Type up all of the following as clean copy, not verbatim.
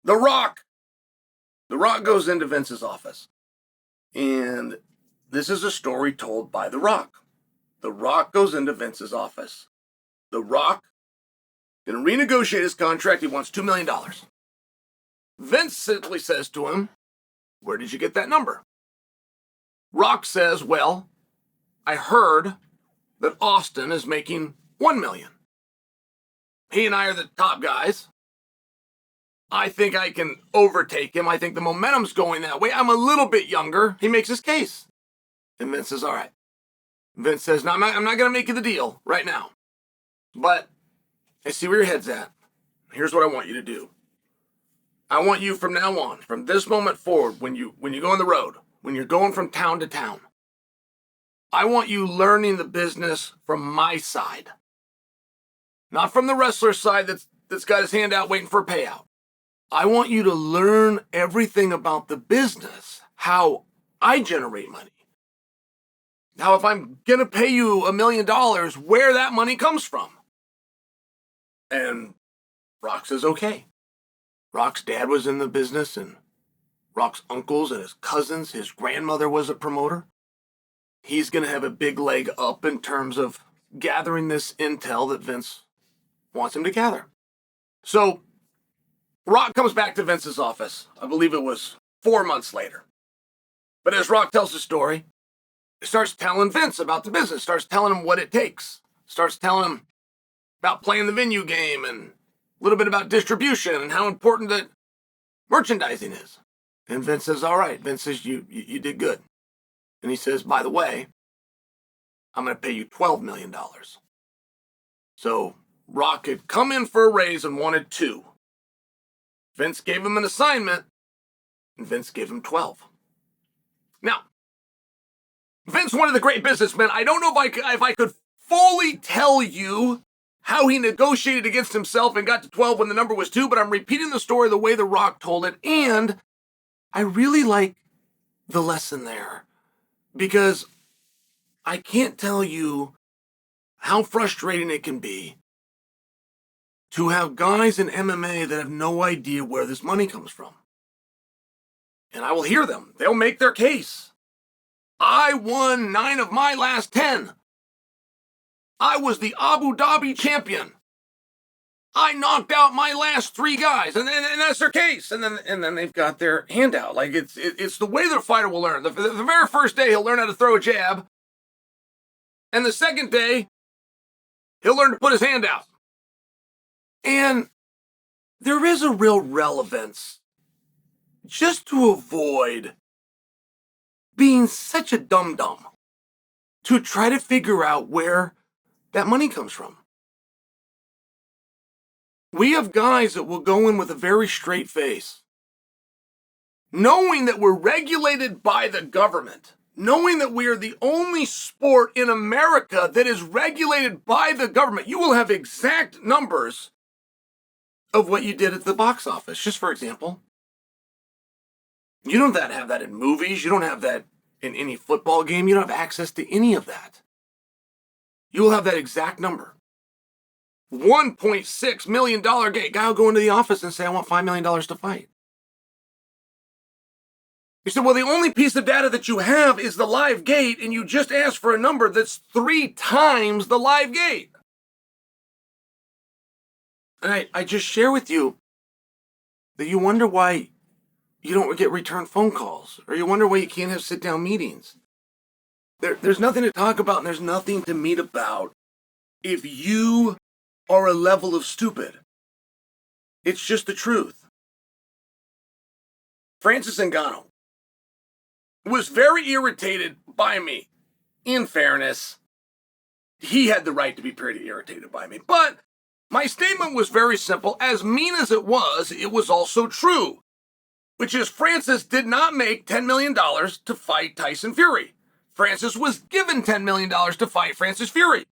The Rock. The Rock goes into Vince's office. And this is a story told by The Rock. The Rock goes into Vince's office. The Rock going to renegotiate his contract. He wants $2 million. Vince simply says to him, "Where did you get that number?" Rock says, "Well, I heard that Austin is making $1 million. He and I are the top guys. I think I can overtake him. I think the momentum's going that way. I'm a little bit younger." He makes his case. And Vince says, "All right." Vince says, "No, I'm not going to make you the deal right now. But I see where your head's at. Here's what I want you to do. I want you from now on, from this moment forward, when you go on the road, when you're going from town to town, I want you learning the business from my side. Not from the wrestler's side that's got his hand out waiting for a payout. I want you to learn everything about the business, how I generate money. Now, if I'm going to pay you $1 million, where that money comes from." And Rock says, okay. Rock's dad was in the business, and Rock's uncles and his cousins, his grandmother was a promoter. He's going to have a big leg up in terms of gathering this intel that Vince wants him to gather. So Rock comes back to Vince's office. I believe it was 4 months later. But as Rock tells the story, he starts telling Vince about the business, starts telling him what it takes, starts telling him about playing the venue game and a little bit about distribution and how important that merchandising is. And Vince says, "All right." Vince says, you did good. And he says, "By the way, I'm going to pay you $12 million. So Rock had come in for a raise and wanted 2. Vince gave him an assignment, and Vince gave him 12. Now, Vince, one of the great businessmen, I don't know if I could fully tell you how he negotiated against himself and got to 12 when the number was 2, but I'm repeating the story the way The Rock told it, and I really like the lesson there, because I can't tell you how frustrating it can be to have guys in MMA that have no idea where this money comes from. And I will hear them. They'll make their case. I won 9 of my last 10. I was the Abu Dhabi champion. I knocked out my last 3 guys, and that's their case. And then they've got their handout. Like it's the way the fighter will learn. The very first day he'll learn how to throw a jab, and the second day he'll learn to put his hand out. And there is a real relevance just to avoid being such a dum-dum to try to figure out where that money comes from. We have guys that will go in with a very straight face, knowing that we're regulated by the government, knowing that we are the only sport in America that is regulated by the government. You will have exact numbers of what you did at the box office, just for example. You don't have that in movies. You don't have that in any football game. You don't have access to any of that. You will have that exact number. $1.6 million gate. Guy will go into the office and say, "I want $5 million to fight." You said, "Well, the only piece of data that you have is the live gate, and you just asked for a number that's 3 times the live gate." And I just share with you that you wonder why you don't get return phone calls, or you wonder why you can't have sit-down meetings. There's nothing to talk about, and there's nothing to meet about if you are a level of stupid. It's just the truth. Francis Ngannou was very irritated by me. In fairness, he had the right to be pretty irritated by me. But my statement was very simple. As mean as it was also true. Which is, Francis did not make $10 million to fight Tyson Fury. Francis was given $10 million to fight Francis Fury.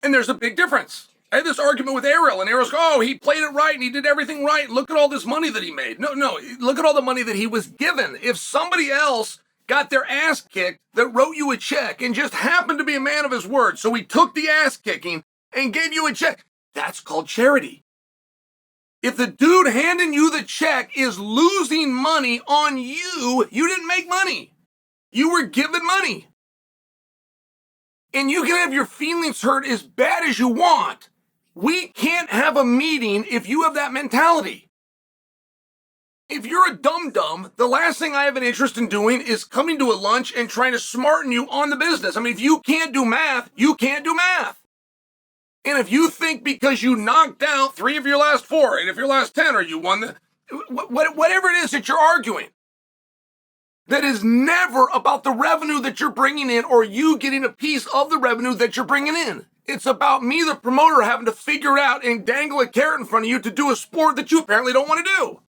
And there's a big difference. I had this argument with Ariel, and Ariel's going, "Oh, he played it right and he did everything right. Look at all this money that he made." No, look at all the money that he was given. If somebody else got their ass kicked that wrote you a check and just happened to be a man of his word, so he took the ass kicking and gave you a check, that's called charity. If the dude handing you the check is losing money on you, you didn't make money. You were given money. And you can have your feelings hurt as bad as you want. We can't have a meeting if you have that mentality. If you're a dum-dum, the last thing I have an interest in doing is coming to a lunch and trying to smarten you on the business. I mean, if you can't do math, you can't do math. And if you think because you knocked out 3 of your last 4, 8 of your last 10, or you won whatever it is that you're arguing, that is never about the revenue that you're bringing in or you getting a piece of the revenue that you're bringing in. It's about me, the promoter, having to figure it out and dangle a carrot in front of you to do a sport that you apparently don't want to do.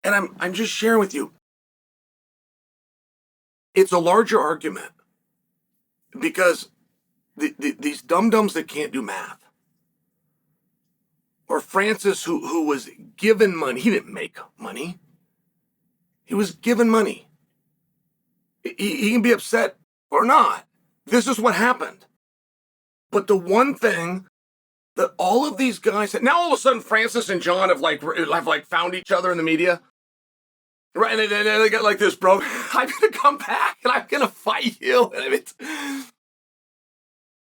And I'm just sharing with you. It's a larger argument because these dum-dums that can't do math, or Francis who was given money, he didn't make money. He was given money. He can be upset or not. This is what happened. But the one thing that all of these guys, now all of a sudden Francis and Jon have found each other in the media. Right, and they got like this, bro, I'm going to come back and I'm going to fight you. I mean,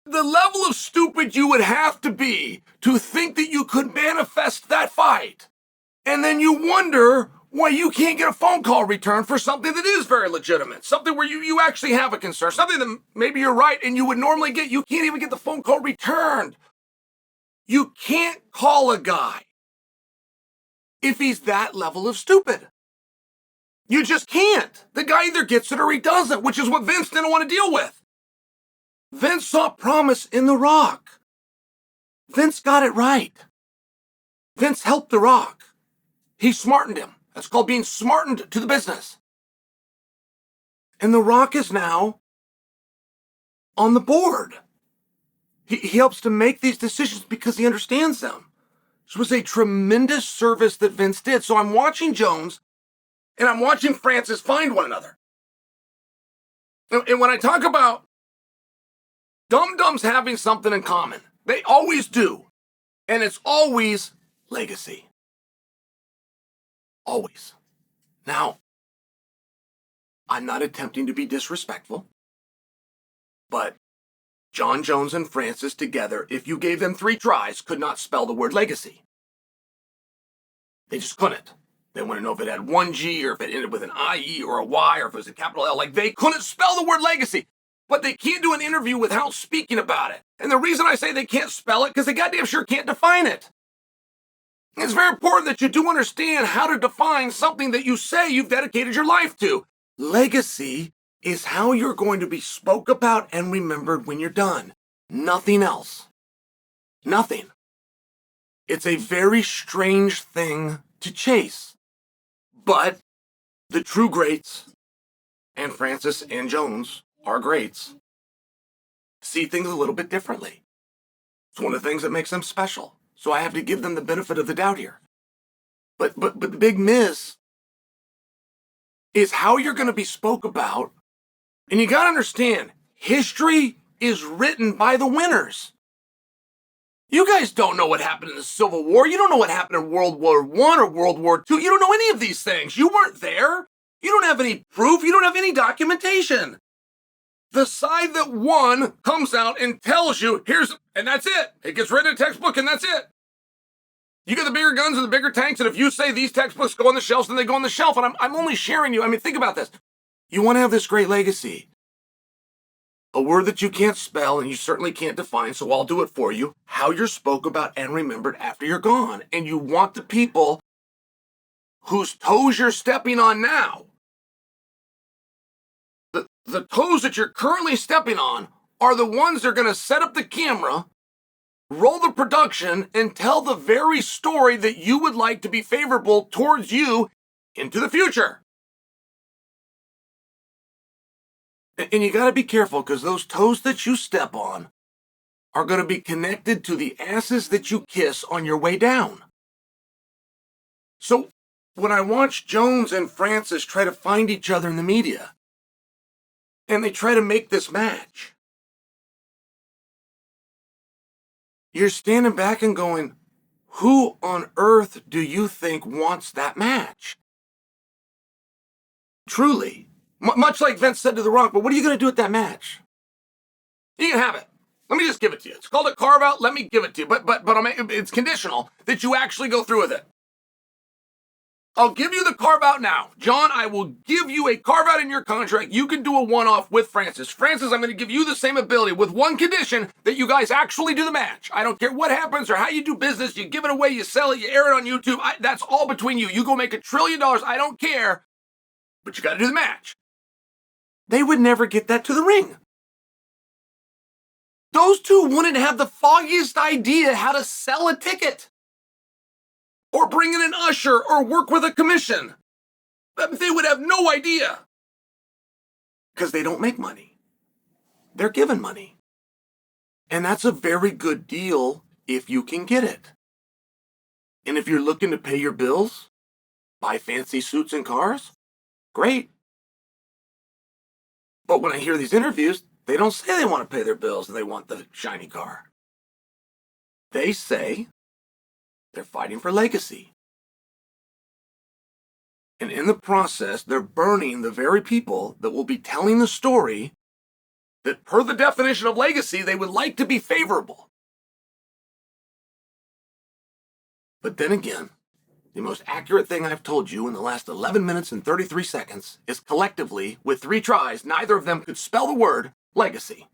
the level of stupid you would have to be to think that you could manifest that fight. And then you wonder why you can't get a phone call returned for something that is very legitimate, something where you actually have a concern, something that maybe you're right and you would normally get. You can't even get the phone call returned. You can't call a guy if he's that level of stupid. You just can't. The guy either gets it or he doesn't, which is what Vince didn't want to deal with. Vince saw promise in The Rock. Vince got it right. Vince helped The Rock. He smartened him. That's called being smartened to the business. And The Rock is now on the board. He helps to make these decisions because he understands them. This was a tremendous service that Vince did. So I'm watching Jones and I'm watching Francis find one another. And when I talk about dum-dums having something in common, they always do. And it's always legacy. Always. Now, I'm not attempting to be disrespectful, but Jon Jones and Francis together, if you gave them 3 tries, could not spell the word legacy. They just couldn't. They want to know if it had 1 G or if it ended with an IE or a Y or if it was a capital L. Like, they couldn't spell the word legacy, but they can't do an interview without speaking about it. And the reason I say they can't spell it, because they goddamn sure can't define it. It's very important that you do understand how to define something that you say you've dedicated your life to. Legacy is how you're going to be spoke about and remembered when you're done. Nothing else. Nothing. It's a very strange thing to chase. But the true greats, and Francis and Jones are greats, see things a little bit differently. It's one of the things that makes them special. So I have to give them the benefit of the doubt here. But the big miss is how you're going to be spoke about. And you got to understand, history is written by the winners. You guys don't know what happened in the Civil War. You don't know what happened in World War I or World War II. You don't know any of these things. You weren't there. You don't have any proof. You don't have any documentation. The side that won comes out and tells you, and that's it. It gets written in a textbook and that's it. You get the bigger guns and the bigger tanks, and if you say these textbooks go on the shelves, then they go on the shelf. And I'm only sharing you. I mean, think about this. You want to have this great legacy. A word that you can't spell and you certainly can't define, so I'll do it for you. How you're spoke about and remembered after you're gone. And you want the people whose toes you're stepping on now, the toes that you're currently stepping on, are the ones that are going to set up the camera, roll the production, and tell the very story that you would like to be favorable towards you into the future. And you got to be careful, because those toes that you step on are going to be connected to the asses that you kiss on your way down. So when I watch Jones and Francis try to find each other in the media, and they try to make this match, you're standing back and going, who on earth do you think wants that match? Truly. Much like Vince said to The Rock, but what are you going to do with that match? You can have it. Let me just give it to you. It's called a carve out. Let me give it to you. But it's conditional that you actually go through with it. I'll give you the carve out now. John, I will give you a carve out in your contract. You can do a one-off with Francis. Francis, I'm going to give you the same ability with one condition, that you guys actually do the match. I don't care what happens or how you do business. You give it away, you sell it, you air it on YouTube. That's all between you. You go make $1 trillion. I don't care. But you got to do the match. They would never get that to the ring. Those two wouldn't have the foggiest idea how to sell a ticket, or bring in an usher, or work with a commission. They would have no idea. Because they don't make money. They're given money. And that's a very good deal if you can get it. And if you're looking to pay your bills, buy fancy suits and cars, great. But when I hear these interviews, they don't say they want to pay their bills and they want the shiny car. They say they're fighting for legacy. And in the process, they're burning the very people that will be telling the story that, per the definition of legacy, they would like to be favorable. But then again, the most accurate thing I've told you in the last 11 minutes and 33 seconds is collectively, with 3 tries, neither of them could spell the word legacy.